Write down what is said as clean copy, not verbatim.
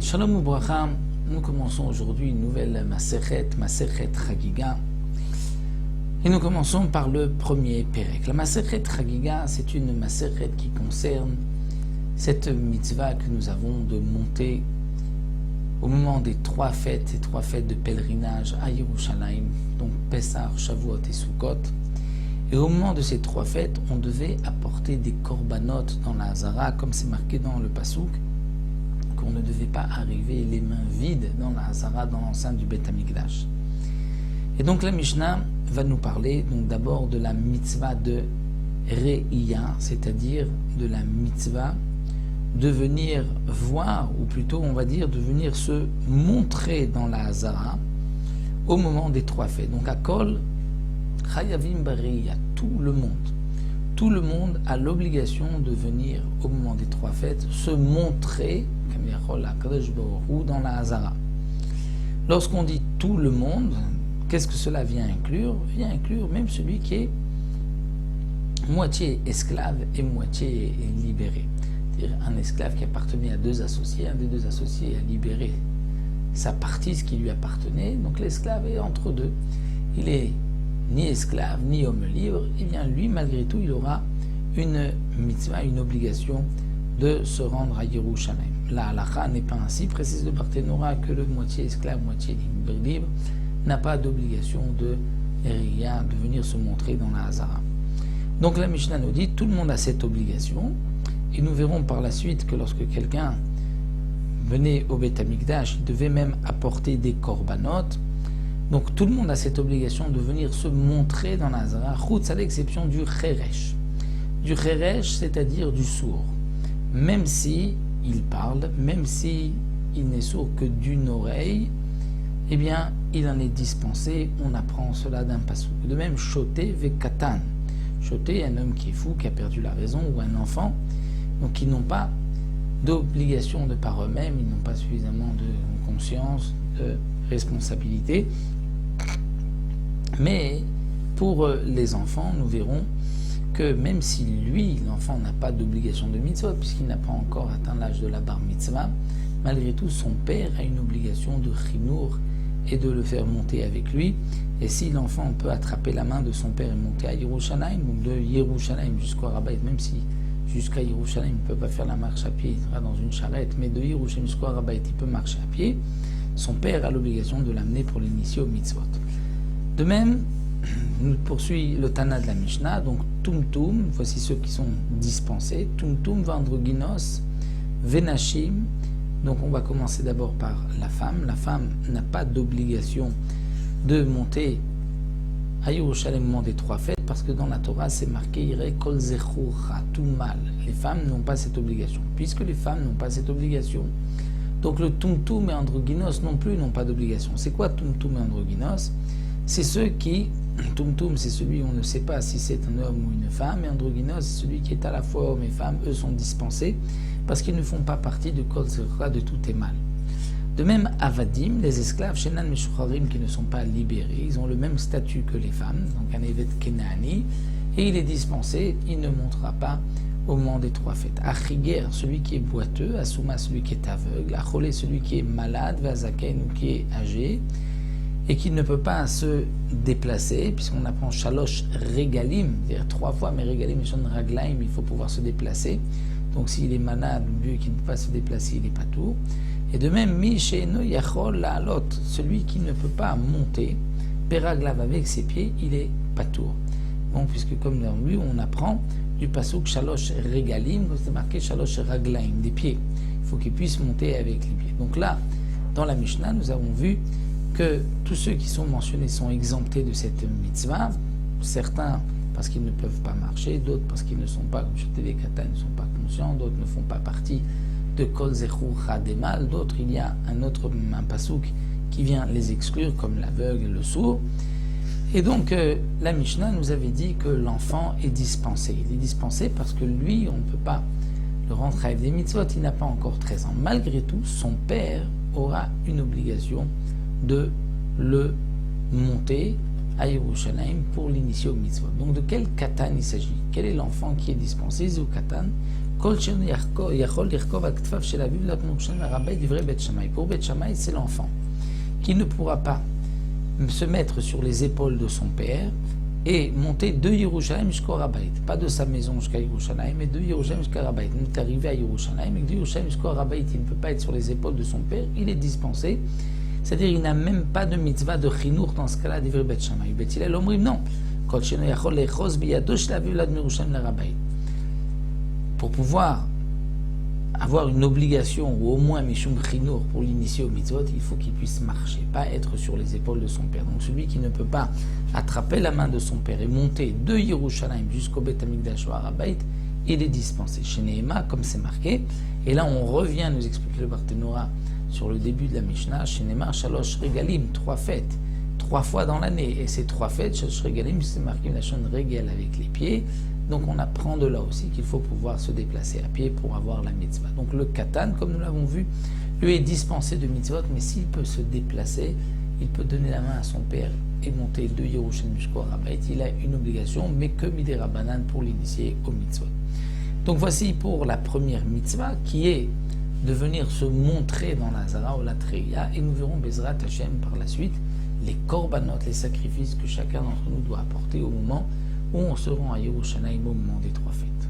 Shalom Ubracha, nous commençons aujourd'hui une nouvelle Masechet Chagiga. Et nous commençons par le premier Pérek. La Masechet Chagiga, c'est une Masechet qui concerne cette mitzvah que nous avons de monter au moment des trois fêtes de pèlerinage à Yerushalayim, donc Pessah, Shavuot et Sukkot. Et au moment de ces trois fêtes, on devait apporter des korbanot dans la Hazara, comme c'est marqué dans le Passouk, qu'on ne devait pas arriver les mains vides dans la Hazara, dans l'enceinte du Beth Amikdash. Et donc la Mishnah va nous parler donc d'abord de la mitzvah de Re'iyah, c'est-à-dire de la mitzvah de venir voir, ou plutôt on va dire de venir se montrer dans la Hazara au moment des trois fêtes. Donc à Kol Chayavim Bare'iyah, tout le monde a l'obligation de venir au moment des trois fêtes se montrer dans la Hazara. Lorsqu'on dit tout le monde, qu'est-ce que cela vient inclure? Vient inclure même celui qui est moitié esclave et moitié libéré. C'est-à-dire un esclave qui appartenait à deux associés, un des deux associés a libéré sa partie, ce qui lui appartenait, donc l'esclave est entre deux. Il est ni esclave, ni homme libre, et bien lui, malgré tout, il aura une mitzvah, une obligation de se rendre à Yerushalayim. La halakha n'est pas ainsi, précise le Barthénora que le moitié esclave, moitié libre n'a pas d'obligation de Re'iyah, de venir se montrer dans la Hazara. Donc la Mishnah nous dit, tout le monde a cette obligation, et nous verrons par la suite que lorsque quelqu'un venait au Beth Amikdash, il devait même apporter des korbanot. Donc tout le monde a cette obligation de venir se montrer dans la Hazara, chutz à l'exception du cheresh. Du cheresh, c'est-à-dire du sourd. Même si il parle, même si il n'est sourd que d'une oreille, eh bien, il en est dispensé. On apprend cela d'un passouk. De même, choté vekatan. Choté, un homme qui est fou, qui a perdu la raison, ou un enfant, donc ils n'ont pas d'obligation de par eux-mêmes, ils n'ont pas suffisamment de conscience, de responsabilité. Mais pour les enfants, nous verrons que même si lui, l'enfant, n'a pas d'obligation de mitzvah, puisqu'il n'a pas encore atteint l'âge de la bar mitzvah, malgré tout, son père a une obligation de chinour et de le faire monter avec lui. Et si l'enfant peut attraper la main de son père et monter à Yerushalayim, donc de Yerushalayim jusqu'au Rabbah, même si jusqu'à Yerushalayim il ne peut pas faire la marche à pied, il sera dans une charrette, mais de Yerushalayim jusqu'au Rabbah il peut marcher à pied, son père a l'obligation de l'amener pour l'initier au mitzvot. De même, nous poursuit le Tana de la Mishnah, donc Tumtum, voici ceux qui sont dispensés, Tumtum Vandroginos Venashim. Donc on va commencer d'abord par la femme. La femme n'a pas d'obligation de monter à Yerushalayim au moment des trois fêtes, parce que dans la Torah c'est marqué Irei Kol Zechura, tout mal. Les femmes n'ont pas cette obligation. Puisque les femmes n'ont pas cette obligation, donc le Tumtum et Androgynos non plus n'ont pas d'obligation. C'est quoi Tumtum et Androgynos? C'est ceux qui, Tumtum c'est celui où on ne sait pas si c'est un homme ou une femme, et Androgynos c'est celui qui est à la fois homme et femme, eux sont dispensés, parce qu'ils ne font pas partie de Kol Zechura, de tout est mal. De même, Avadim, les esclaves, Shenan Meshucharim, qui ne sont pas libérés, ils ont le même statut que les femmes, donc un Evet Kenani, et il est dispensé, il ne montera pas au moment des trois fêtes. Achiger, celui qui est boiteux, Asuma, celui qui est aveugle, Acholé, celui qui est malade, Vazaken, ou qui est âgé, et qui ne peut pas se déplacer, puisqu'on apprend Shalosh Regalim, c'est-à-dire trois fois, mais Regalim, Shon Raglaim, il faut pouvoir se déplacer. Donc s'il est malade, vu qu'il ne peut pas se déplacer, il n'est pas tout. Et de même, Misheno Yachol La'alot, celui qui ne peut pas monter, Peraglav avec ses pieds, il est patour. Bon, puisque comme dans lui, on apprend du passouk Shalosh Regalim, c'est marqué Shalosh Raglaim, des pieds. Il faut qu'il puisse monter avec les pieds. Donc là, dans la Mishnah, nous avons vu que tous ceux qui sont mentionnés sont exemptés de cette mitzvah, certains parce qu'ils ne peuvent pas marcher, d'autres parce qu'ils ne sont pas, comme chez Kata, ne sont pas conscients, d'autres ne font pas partie de Kol Zechura des mal, d'autres il y a un pasouk qui vient les exclure, comme l'aveugle et le sourd. Et donc la Mishnah nous avait dit que l'enfant est dispensé. Il est dispensé parce que lui, on ne peut pas le rendre à des mitzvot, il n'a pas encore 13 ans. Malgré tout, son père aura une obligation de le monter à Yerushalayim pour l'initier au mitzvot. Donc de quel katan il s'agit? Quel est l'enfant qui est dispensé? C'est au katan. Pour Bet Shammai, c'est l'enfant qui ne pourra pas se mettre sur les épaules de son père et monter de Yerushalayim jusqu'au Rabbait. Pas de sa maison jusqu'à Yerushalayim, mais de Yerushalayim jusqu'à Rabbait. Il est arrivé à Yerushalayim, et de Yerushalayim jusqu'au Rabbait, il ne peut pas être sur les épaules de son père, il est dispensé. C'est-à-dire il n'a même pas de mitzvah de chinour dans ce cas-là d'Ivri Bet Shammai. Bet Hillel omrim non. Pour pouvoir avoir une obligation, ou au moins Mishum Chinour, pour l'initier au mitzvot, il faut qu'il puisse marcher, pas être sur les épaules de son père. Donc celui qui ne peut pas attraper la main de son père et monter de Yerushalayim jusqu'au Bet Hamikdash ou à Rabbait, il est dispensé. Chez Nehema, comme c'est marqué, et là on revient nous expliquer le Barthénora sur le début de la Mishnah, chez Nehema, Shalosh Regalim, 3 fêtes, 3 fois dans l'année, et ces 3 fêtes, Shalosh Regalim, c'est marqué la chaîne Regel avec les pieds. Donc on apprend de là aussi qu'il faut pouvoir se déplacer à pied pour avoir la mitzvah. Donc le katan, comme nous l'avons vu, lui est dispensé de mitzvot, mais s'il peut se déplacer, il peut donner la main à son père et monter de Yerushalayim jusqu'au Rabbait. Il a une obligation, mais que midé Rabbanan pour l'initier au mitzvot. Donc voici pour la première mitzvah qui est de venir se montrer dans la Zara ou la Treya, et nous verrons Bezrat Hashem par la suite les korbanot, les sacrifices que chacun d'entre nous doit apporter au moment où on se rend à Yerushalayim au moment des 3 fêtes.